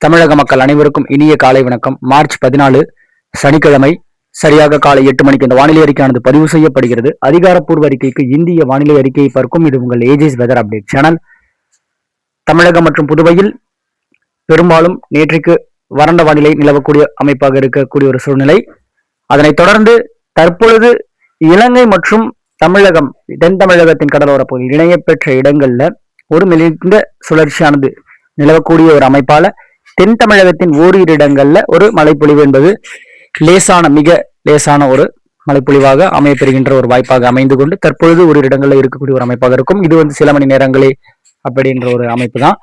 தமிழக மக்கள் அனைவருக்கும் இனிய காலை வணக்கம். மார்ச் 14 சனிக்கிழமை சரியாக காலை 8 மணிக்கு இந்த வானிலை அறிக்கையானது பதிவு செய்யப்படுகிறது. அதிகாரப்பூர்வ அறிக்கைக்கு இந்திய வானிலை அறிக்கையை பார்க்கும் இது உங்கள் ஏஜிஸ் வெதர் அப்டேட் சேனல். தமிழகம் மற்றும் புதுவையில் பெரும்பாலும் நேற்றைக்கு வறண்ட வானிலை நிலவக்கூடிய அமைப்பாக இருக்கக்கூடிய ஒரு சூழ்நிலை. அதனைத் தொடர்ந்து தற்பொழுது இலங்கை மற்றும் தமிழகம் தென் தமிழகத்தின் கடலோர பகுதியில் இணைய பெற்ற இடங்கள்ல ஒரு மெலிந்த சுழற்சியானது நிலவக்கூடிய ஒரு அமைப்பால தென் தமிழகத்தின் ஓரிரு இடங்கள்ல ஒரு மழைப்பொழிவு என்பது மிக லேசான ஒரு மழைப்பொழிவாக அமையப்பெறுகின்ற ஒரு வாய்ப்பாக அமைந்து கொண்டு தற்பொழுது ஒரு இடங்கள்ல இருக்கக்கூடிய ஒரு அமைப்பாக இருக்கும். இது சில மணி நேரங்களே அப்படின்ற ஒரு அமைப்பு தான்.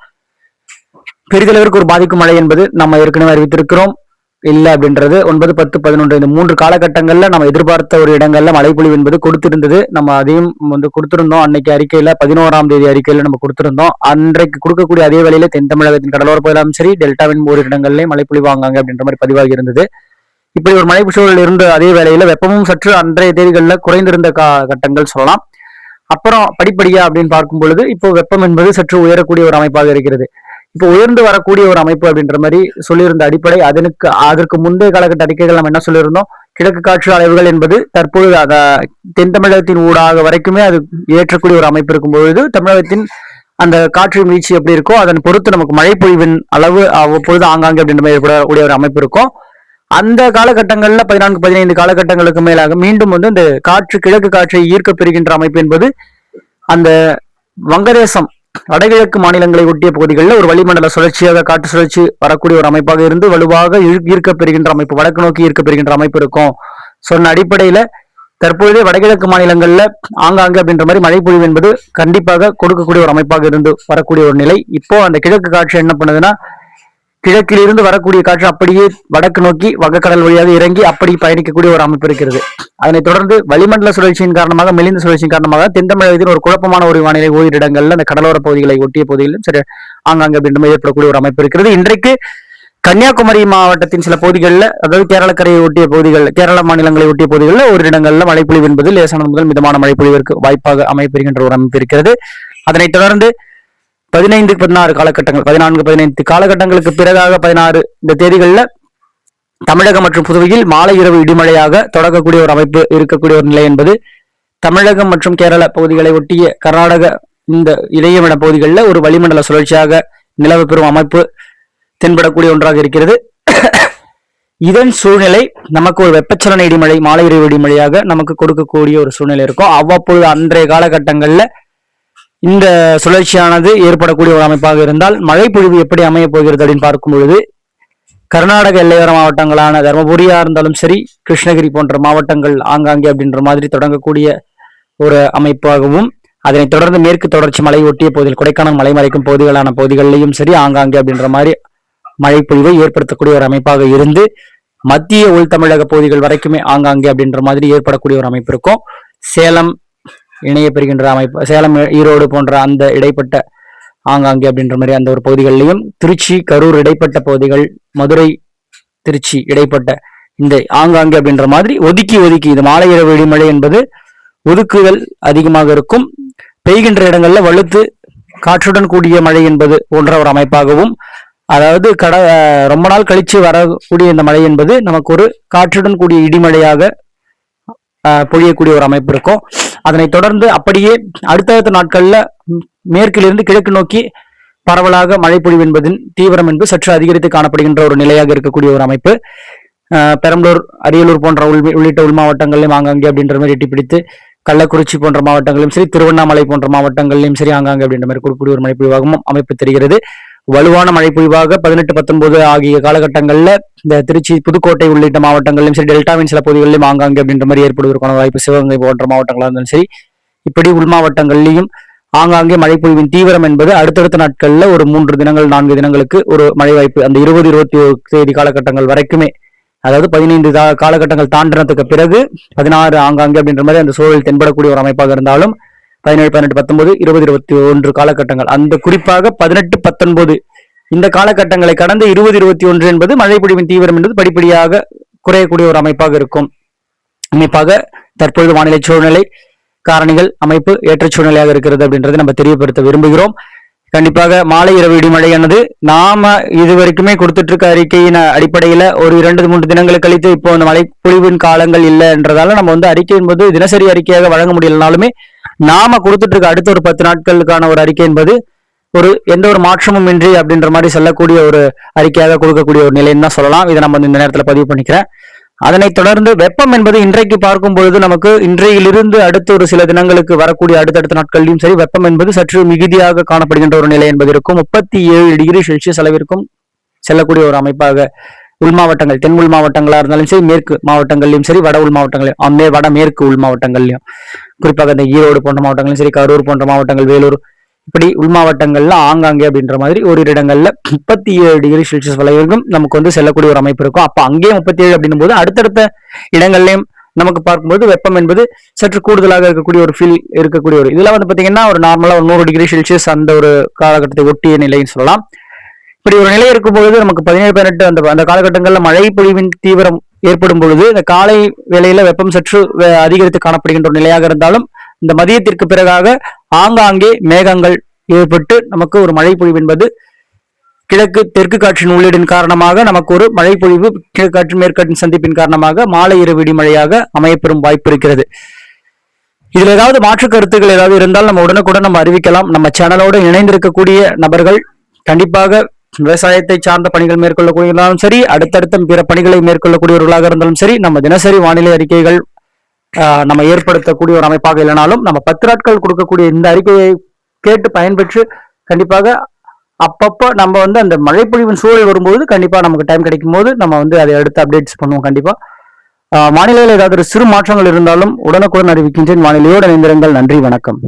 பெரிதளவிற்கு ஒரு பாதிக்கும் மழை என்பது நம்ம ஏற்கனவே அறிவித்திருக்கிறோம். இல்லை அப்படின்றது 9, 10, 11 இந்த 3 காலகட்டங்கள்ல நம்ம எதிர்பார்த்த ஒரு இடங்கள்ல மழைப்பொழிவு என்பது கொடுத்திருந்தது. நம்ம அதையும் கொடுத்திருந்தோம். அன்னைக்கு அறிக்கையில 11ஆம் தேதி அறிக்கையில நம்ம கொடுத்திருந்தோம். அன்றைக்கு கொடுக்கக்கூடிய அதே வேளையில தென் தமிழகத்தின் கடலோர பகுதியிலும் சரி டெல்டாவின் ஒரு இடங்கள்லயே மழைப்பொழிவு வாங்காங்க அப்படின்ற மாதிரி பதிவாகி இருந்தது. இப்படி ஒரு மழை சூழல் இருந்த அதே வேளையில வெப்பமும் சற்று அன்றைய தேதிகளில் குறைந்திருந்த கட்டங்கள் சொல்லலாம். அப்புறம் படிப்படியா அப்படின்னு பார்க்கும் பொழுது இப்போ வெப்பம் என்பது சற்று உயரக்கூடிய ஒரு அமைப்பாக இருக்கிறது. இப்போ உயர்ந்து வரக்கூடிய ஒரு அமைப்பு அப்படின்ற மாதிரி சொல்லியிருந்த அடிப்படை அதற்கு முந்தைய காலகட்ட அறிக்கைகள் நம்ம என்ன சொல்லியிருந்தோம், கிழக்கு காற்று அலைவுகள் என்பது தற்பொழுது தென் தமிழகத்தின் ஊடாக வரைக்குமே அது ஏற்றக்கூடிய ஒரு அமைப்பு இருக்கும் பொழுது தமிழகத்தின் அந்த காற்று வீழ்ச்சி எப்படி இருக்கோ அதன் பொறுத்து நமக்கு மழை பொழிவின் அளவு அவ்வப்பொழுது ஆங்காங்கே அப்படின்ற மாதிரி ஏற்படக்கூடிய ஒரு அமைப்பு இருக்கும். அந்த காலகட்டங்கள்ல 14, 15 காலகட்டங்களுக்கு மேலாக மீண்டும் இந்த கிழக்கு காற்றை ஈர்க்க பெறுகின்ற அமைப்பு என்பது அந்த வங்கதேசம் வடகிழக்கு மாநிலங்களை ஒட்டிய பகுதிகளில் ஒரு வளிமண்டல சுழற்சியாக காற்று சுழற்சி வரக்கூடிய ஒரு அமைப்பாக இருந்து வலுவாக ஈர்க்க பெறுகின்ற அமைப்பு, வடக்கு நோக்கி ஈர்க்க பெறுகின்ற அமைப்பு இருக்கும். சொன்ன அடிப்படையில தற்பொழுதே வடகிழக்கு மாநிலங்கள்ல ஆங்காங்கே அப்படின்ற மாதிரி மழை பொழிவு என்பது கண்டிப்பாக கொடுக்கக்கூடிய ஒரு அமைப்பாக இருந்து வரக்கூடிய ஒரு நிலை. இப்போ அந்த கிழக்கு காற்று என்ன பண்ணுதுன்னா, கிழக்கிலிருந்து வரக்கூடிய காற்று அப்படியே வடக்கு நோக்கி வங்கக்கடல் வழியாக இறங்கி அப்படி பயணிக்கக்கூடிய ஒரு அமைப்பு இருக்கிறது. அதனைத் தொடர்ந்து வளிமண்டல சுழற்சியின் காரணமாக மெலிந்த சுழற்சியின் காரணமாக தென் தமிழகத்தின் ஒரு குழப்பமான ஒரு வானிலை ஓரிரு இடங்கள்ல அந்த கடலோர பகுதிகளை ஒட்டிய பகுதிகளிலும் சரி ஆங்காங்கே அப்படின்ற ஏற்படக்கூடிய ஒரு அமைப்பு இருக்கிறது. இன்றைக்கு கன்னியாகுமரி மாவட்டத்தின் சில பகுதிகளில், அதாவது கேரளக்கரையை ஒட்டிய பகுதிகள், கேரள மாநிலங்களை ஒட்டிய பகுதிகளில் ஒரு இடங்கள்ல மழைப்பொழிவு என்பது லேசானது முதல் மிதமான மழைப்பொழிவிற்கு வாய்ப்பாக அமைப்பெறுகின்ற ஒரு அமைப்பு இருக்கிறது. அதனைத் தொடர்ந்து 15, 16 காலகட்டங்கள், 14, 15 காலகட்டங்களுக்கு பிறகாக 16 இந்த தேதிகளில் தமிழகம் மற்றும் புதுவையில் மாலை இரவு இடிமழையாக தொடங்கக்கூடிய ஒரு அமைப்பு இருக்கக்கூடிய ஒரு நிலை என்பது தமிழகம் மற்றும் கேரள பகுதிகளை ஒட்டிய கர்நாடக இந்த இடையமிட பகுதிகளில் ஒரு வளிமண்டல சுழற்சியாக நிலவு பெறும் அமைப்பு தென்படக்கூடிய ஒன்றாக இருக்கிறது. இதன் சூழ்நிலை நமக்கு ஒரு வெப்பச்சலன இடிமழை, மாலை இரவு இடிமழையாக நமக்கு கொடுக்கக்கூடிய ஒரு சூழ்நிலை இருக்கும். அவ்வப்பொழுது அன்றைய காலகட்டங்கள்ல இந்த சுழற்சியானது ஏற்படக்கூடிய ஒரு அமைப்பாக இருந்தால் மழை பொழிவு எப்படி அமைய போகிறது அப்படின்னு பார்க்கும் பொழுது கர்நாடக எல்லையோர மாவட்டங்களான தர்மபுரியா இருந்தாலும் சரி, கிருஷ்ணகிரி போன்ற மாவட்டங்கள் ஆங்காங்கே அப்படின்ற மாதிரி தொடங்கக்கூடிய ஒரு அமைப்பாகவும், அதனைத் தொடர்ந்து மேற்கு தொடர்ச்சி மலை ஒட்டிய பகுதிகள், கொடைக்கானல் மலை மறைக்கும் பகுதிகளான பகுதிகளிலையும் சரி ஆங்காங்கே அப்படின்ற மாதிரி மழை பொழிவை ஏற்படுத்தக்கூடிய ஒரு அமைப்பாக இருந்து மத்திய உள் தமிழக பகுதிகள் வரைக்குமே ஆங்காங்கே அப்படின்ற மாதிரி ஏற்படக்கூடிய ஒரு அமைப்பு இருக்கும். சேலம் இணைய பெறுகின்ற அமைப்பு, சேலம் ஈரோடு போன்ற அந்த இடைப்பட்ட ஆங்காங்கே அப்படின்ற மாதிரி அந்த ஒரு பகுதிகளிலையும், திருச்சி கரூர் இடைப்பட்ட பகுதிகள், மதுரை திருச்சி இடைப்பட்ட இந்த ஆங்காங்கே அப்படின்ற மாதிரி ஒதுக்கி இந்த மாலை இரவு இடிமழை என்பது ஒதுக்குதல் அதிகமாக இருக்கும். பெய்கின்ற இடங்கள்ல வலுத்து காற்றுடன் கூடிய மழை என்பது போன்ற ஒரு அமைப்பாகவும், அதாவது ரொம்ப நாள் கழிச்சு வரக்கூடிய இந்த மழை என்பது நமக்கு ஒரு காற்றுடன் கூடிய இடிமழையாக பொழியக்கூடிய ஒரு அமைப்பு இருக்கும். அதனைத் தொடர்ந்து அப்படியே அடுத்தடுத்த நாட்கள்ல மேற்கிலிருந்து கிழக்கு நோக்கி பரவலாக மழை பொழிவு என்பதின் தீவிரம் என்பது சற்று அதிகரித்து காணப்படுகின்ற ஒரு நிலையாக இருக்கக்கூடிய ஒரு அமைப்பு. பெரம்பலூர், அரியலூர் போன்ற உள்ளிட்ட உள் மாவட்டங்களிலும் ஆங்காங்கே அப்படின்ற மாதிரி எட்டி பிடித்து, கள்ளக்குறிச்சி போன்ற மாவட்டங்களிலும் சரி, திருவண்ணாமலை போன்ற மாவட்டங்களிலும் சரி ஆங்காங்கே அப்படின்ற மாதிரி கொடுக்கக்கூடிய ஒரு மழைப்பொழிவாகவும் அமைப்பு தெரிகிறது. வலுவான மழைப்பொழிவாக 18, 19 ஆகிய காலகட்டங்கள்ல இந்த திருச்சி, புதுக்கோட்டை உள்ளிட்ட மாவட்டங்களிலும் சரி, டெல்டாவின் சில பகுதிகளிலும் ஆங்காங்கே அப்படின்ற மாதிரி ஏற்படுவதற்கான வாய்ப்பு, சிவகங்கை போன்ற மாவட்டங்களாக இருந்தாலும் சரி, இப்படி உள் மாவட்டங்களிலும் ஆங்காங்கே மழைப்பொழிவின் தீவிரம் என்பது அடுத்தடுத்த நாட்கள்ல ஒரு 3 தினங்கள் 4 தினங்களுக்கு ஒரு மழை வாய்ப்பு அந்த 20, 21 தேதி காலகட்டங்கள் வரைக்குமே, அதாவது 15 காலகட்டங்கள் தாண்டினதுக்கு பிறகு 16 ஆங்காங்கே அப்படின்ற மாதிரி அந்த சூழல் தென்படக்கூடிய ஒரு அமைப்பாக இருந்தாலும் 17, 18, 19, 20, 21 காலகட்டங்கள், அந்த குறிப்பாக 18, 19 இந்த காலகட்டங்களை கடந்த 20, 21 என்பது மழை பொழிவின் தீவிரம் என்பது படிப்படியாக குறையக்கூடிய ஒரு அமைப்பாக இருக்கும். அமைப்பாக தற்பொழுது வானிலை சூழ்நிலை காரணிகள் அமைப்பு ஏற்ற சூழ்நிலையாக இருக்கிறது அப்படின்றதை நம்ம தெரியப்படுத்த விரும்புகிறோம். கண்டிப்பாக மாலை இரவு இடிமழையானது நாம இது வரைக்குமே கொடுத்துட்டு இருக்க அறிக்கையின் அடிப்படையில ஒரு 2-3 தினங்கள் கழித்து இப்போ அந்த மழை பொழிவின் காலங்கள் இல்லைன்றதால நம்ம வந்து அறிக்கை என்பது தினசரி அறிக்கையாக வழங்க முடியலனாலுமே நாம கொடுத்துட்டு இருக்க அடுத்த ஒரு 10 நாட்களுக்கான ஒரு அறிக்கை என்பது ஒரு எந்த ஒரு மாற்றமும் இன்றி அப்படின்ற மாதிரி சொல்லக்கூடிய ஒரு அறிக்கையாக கொடுக்கக்கூடிய ஒரு நிலைன்னு தான் சொல்லலாம். இதை நம்ம இந்த நேரத்தில் பதிவு பண்ணிக்கிறேன். அதனைத் தொடர்ந்து வெப்பம் என்பது இன்றைக்கு பார்க்கும் பொழுது நமக்கு இன்றையிலிருந்து அடுத்த ஒரு சில தினங்களுக்கு வரக்கூடிய அடுத்தடுத்த நாட்களிலும் சரி வெப்பம் என்பது சற்று மிகுதியாக காணப்படுகின்ற ஒரு நிலை என்பது இருக்கும். 37 டிகிரி செல்சியஸ் அளவிற்கும் செல்லக்கூடிய ஒரு அமைப்பாக உள் மாவட்டங்கள், தென் உள் மாவட்டங்களா இருந்தாலும் சரி, மேற்கு மாவட்டங்கள்லயும் சரி, வட உள் மாவட்டங்களையும் வட மேற்கு உள் மாவட்டங்கள்லயும் குறிப்பாக இந்த ஈரோடு போன்ற மாவட்டங்களும் சரி, கரூர் போன்ற மாவட்டங்கள், வேலூர் இப்படி உள் மாவட்டங்கள்ல ஆங்காங்கே அப்படின்ற மாதிரி ஒரு இடங்கள்ல 37 டிகிரி செல்சியஸ் வரைக்கும் நமக்கு வந்து செல்லக்கூடிய ஒரு அமைப்பு இருக்கும். அப்ப அங்கேயே 37 அப்படின்னும் போது அடுத்தடுத்த இடங்கள்லயும் நமக்கு பார்க்கும்போது வெப்பம் என்பது சற்று கூடுதலாக இருக்கக்கூடிய ஒரு ஃபீல் இருக்கக்கூடிய ஒரு இதுல வந்து பாத்தீங்கன்னா ஒரு நார்மலா ஒரு 100 டிகிரி செல்சியஸ் அந்த ஒரு காலகட்டத்தை ஒட்டிய நிலைன்னு சொல்லலாம். இப்படி ஒரு நிலை இருக்கும் பொழுது நமக்கு 17-18 அந்த காலகட்டங்களில் மழை பொழிவின் தீவிரம் ஏற்படும் பொழுது இந்த காலை வேளையில வெப்பம் சற்று அதிகரித்து காணப்படுகின்ற ஒரு நிலையாக இருந்தாலும் இந்த மதியத்திற்கு பிறகாக ஆங்காங்கே மேகங்கள் ஏற்பட்டு நமக்கு ஒரு மழை பொழிவு என்பது கிழக்கு தெற்கு காற்றின் உள்ளீடின் காரணமாக நமக்கு ஒரு மழை பொழிவு கிழக்காற்று மேற்காற்றின் சந்திப்பின் காரணமாக மாலை இரவு இடிமழையாக அமையப்பெறும் வாய்ப்பு இருக்கிறது. இதுல ஏதாவது மாற்று கருத்துக்கள் ஏதாவது இருந்தால் நம்ம உடனுக்குடன் நம்ம அறிவிக்கலாம். நம்ம சேனலோடு இணைந்திருக்கக்கூடிய நபர்கள் கண்டிப்பாக விவசாயத்தை சார்ந்த பணிகள் மேற்கொள்ளக்கூடியவர்களாலும் சரி, அடுத்தடுத்த பிற பணிகளை மேற்கொள்ளக்கூடியவர்களாக இருந்தாலும் சரி, நம்ம தினசரி வானிலை அறிக்கைகள் நம்ம ஏற்படுத்தக்கூடிய ஒரு அமைப்பாக இல்லைனாலும் நம்ம 10 நாட்கள் கொடுக்கக்கூடிய இந்த அறிக்கையை கேட்டு பயன்பெற்று கண்டிப்பாக அப்பப்போ நம்ம வந்து அந்த மழைப்பொழிவின் சூழல் வரும்போது கண்டிப்பா நமக்கு டைம் கிடைக்கும் போது நம்ம வந்து அதை அடுத்து அப்டேட்ஸ் பண்ணுவோம். கண்டிப்பா வானிலையில் ஏதாவது சிறு மாற்றங்கள் இருந்தாலும் உடனுக்குடன் அறிவிக்கின்றேன். வானிலையோடு இணைந்திருங்கள். நன்றி, வணக்கம்.